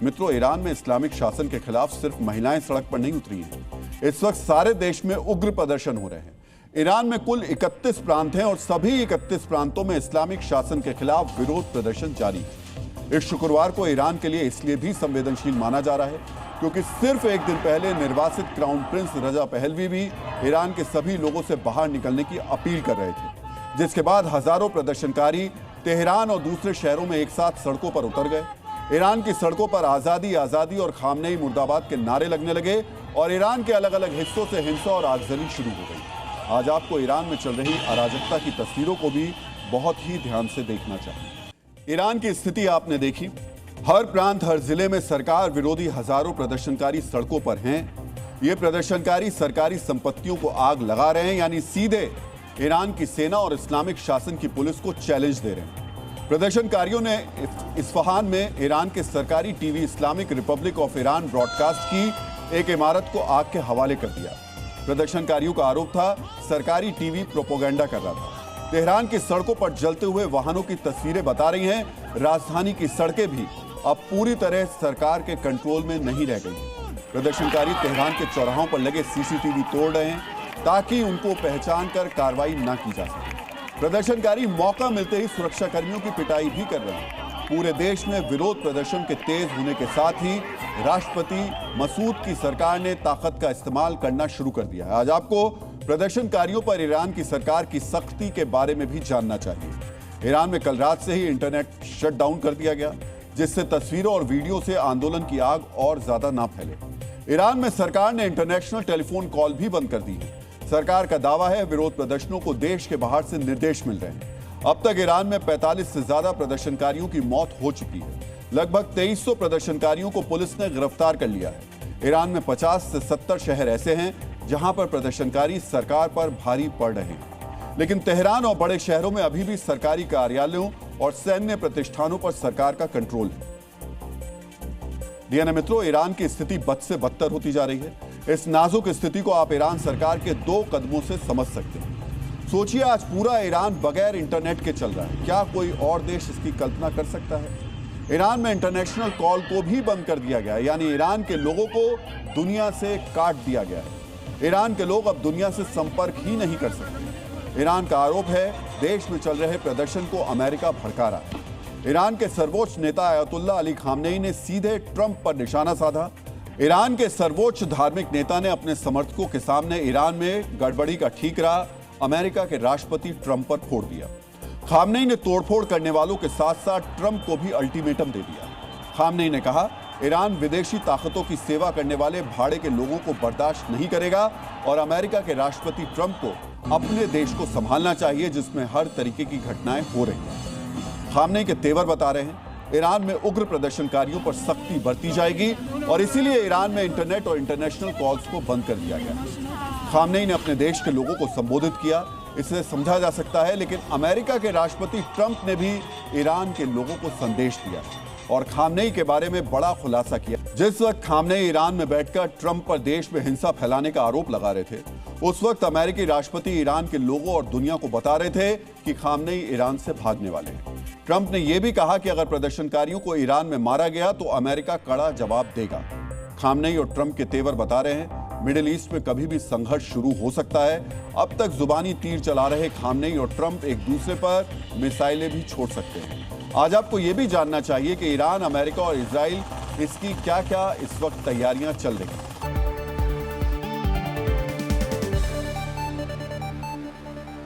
मित्रों, ईरान में इस्लामिक शासन के खिलाफ सिर्फ महिलाएं सड़क पर नहीं उतरी हैं। इस वक्त सारे देश में उग्र प्रदर्शन हो रहे हैं। ईरान में कुल 31 प्रांत हैं और सभी 31 प्रांतों में इस्लामिक शासन के खिलाफ विरोध प्रदर्शन जारी है। इस शुक्रवार को ईरान के लिए इसलिए भी संवेदनशील माना जा रहा है क्योंकि सिर्फ एक दिन पहले निर्वासित क्राउन प्रिंस रजा पहलवी भी ईरान के सभी लोगों से बाहर निकलने की अपील कर रहे थे, जिसके बाद हजारों प्रदर्शनकारी तेहरान और दूसरे शहरों में एक साथ सड़कों पर उतर गए। ईरान की सड़कों पर आज़ादी आज़ादी और खामनेई मुर्दाबाद के नारे लगने लगे और ईरान के अलग अलग हिस्सों से हिंसा और आगजनी शुरू हो गई। आज आपको ईरान में चल रही अराजकता की तस्वीरों को भी बहुत ही ध्यान से देखना चाहिए। ईरान की स्थिति आपने देखी। हर प्रांत, हर जिले में सरकार विरोधी हजारों प्रदर्शनकारी सड़कों पर हैं। ये प्रदर्शनकारी सरकारी संपत्तियों को आग लगा रहे हैं, यानी सीधे ईरान की सेना और इस्लामिक शासन की पुलिस को चैलेंज दे रहे हैं। प्रदर्शनकारियों ने इस्फहान में ईरान के सरकारी TV Islamic Republic of Iran broadcast की एक इमारत को आग के हवाले कर दिया। प्रदर्शनकारियों का आरोप था सरकारी टीवी प्रोपेगेंडा कर रहा था। तेहरान की सड़कों पर जलते हुए वाहनों की तस्वीरें बता रही हैं राजधानी की सड़कें भी अब पूरी तरह सरकार के कंट्रोल में नहीं रह गई। प्रदर्शनकारी तेहरान के चौराहों पर लगे सीसीटीवी तोड़ रहे हैं ताकि उनको पहचान कर कार्रवाई न की जा सके। प्रदर्शनकारी मौका मिलते ही सुरक्षा कर्मियों की पिटाई भी कर रहे हैं। पूरे देश में विरोध प्रदर्शन के तेज होने के साथ ही राष्ट्रपति मसूद की सरकार ने ताकत का इस्तेमाल करना शुरू कर दिया है। आज आपको प्रदर्शनकारियों पर ईरान की सरकार की सख्ती के बारे में भी जानना चाहिए। ईरान में कल रात से ही इंटरनेट शट डाउन कर दिया गया, जिससे तस्वीरों और वीडियो से आंदोलन की आग और ज्यादा ना फैले। ईरान में सरकार ने इंटरनेशनल टेलीफोन कॉल भी बंद कर दी है। सरकार का दावा है विरोध प्रदर्शनों को देश के बाहर से निर्देश मिल रहे हैं। अब तक ईरान में 45 से ज्यादा प्रदर्शनकारियों की मौत हो चुकी है। लगभग 2300 प्रदर्शनकारियों को पुलिस ने गिरफ्तार कर लिया है। ईरान में 50 से 70 शहर ऐसे हैं जहां पर प्रदर्शनकारी सरकार पर भारी पड़ रहे हैं, लेकिन तेहरान और बड़े शहरों में अभी भी सरकारी कार्यालयों और सैन्य प्रतिष्ठानों पर सरकार का कंट्रोल है। मित्रों, ईरान की स्थिति बद से बदतर होती जा रही है। इस नाजुक स्थिति को आप ईरान सरकार के 2 कदमों से समझ सकते हैं। सोचिए, आज पूरा ईरान बगैर इंटरनेट के चल रहा है। क्या कोई और देश इसकी कल्पना कर सकता है? ईरान में इंटरनेशनल कॉल को भी बंद कर दिया गया है, यानी ईरान के लोगों को दुनिया से काट दिया गया है। ईरान के लोग अब दुनिया से संपर्क ही नहीं कर सकते। ईरान का आरोप है देश में चल रहे प्रदर्शन को अमेरिका भड़का रहा है। ईरान के सर्वोच्च नेता अयतुल्ला अली खामनेई ने सीधे ट्रंप पर निशाना साधा। ईरान के सर्वोच्च धार्मिक नेता ने अपने समर्थकों के सामने ईरान में गड़बड़ी का ठीकरा अमेरिका के राष्ट्रपति ट्रंप पर फोड़ दिया। खामनेई ने तोड़फोड़ करने वालों के साथ साथ ट्रंप को भी अल्टीमेटम दे दिया। खामनेई ने कहा, ईरान विदेशी ताकतों की सेवा करने वाले भाड़े के लोगों को बर्दाश्त नहीं करेगा और अमेरिका के राष्ट्रपति ट्रंप को अपने देश को संभालना चाहिए जिसमें हर तरीके की घटनाएं हो रही हैं। खामनेई के तेवर बता रहे हैं ईरान में उग्र प्रदर्शनकारियों पर सख्ती बरती जाएगी और इसीलिए ईरान में इंटरनेट और इंटरनेशनल कॉल्स को बंद कर दिया गया। खामनेई ने अपने देश के लोगों को संबोधित किया, इसे समझा जा सकता है, लेकिन अमेरिका के राष्ट्रपति ट्रंप ने भी ईरान के लोगों को संदेश दिया और खामनेई के बारे में बड़ा खुलासा किया। जिस वक्त खामनेई ईरान में बैठकर ट्रंप पर देश में हिंसा फैलाने का आरोप लगा रहे थे, उस वक्त अमेरिकी राष्ट्रपति ईरान के लोगों और दुनिया को बता रहे थे कि खामनेई ईरान से भागने वाले हैं। ट्रंप ने यह भी कहा कि अगर प्रदर्शनकारियों को ईरान में मारा गया तो अमेरिका कड़ा जवाब देगा। खामनेई और ट्रंप के तेवर बता रहे हैं मिडिल ईस्ट में कभी भी संघर्ष शुरू हो सकता है। अब तक जुबानी तीर चला रहे खामनेई और ट्रंप एक दूसरे पर मिसाइलें भी छोड़ सकते हैं। आज आपको यह भी जानना चाहिए कि ईरान, अमेरिका और इजराइल, इसकी क्या क्या इस वक्त तैयारियां चल रही हैं।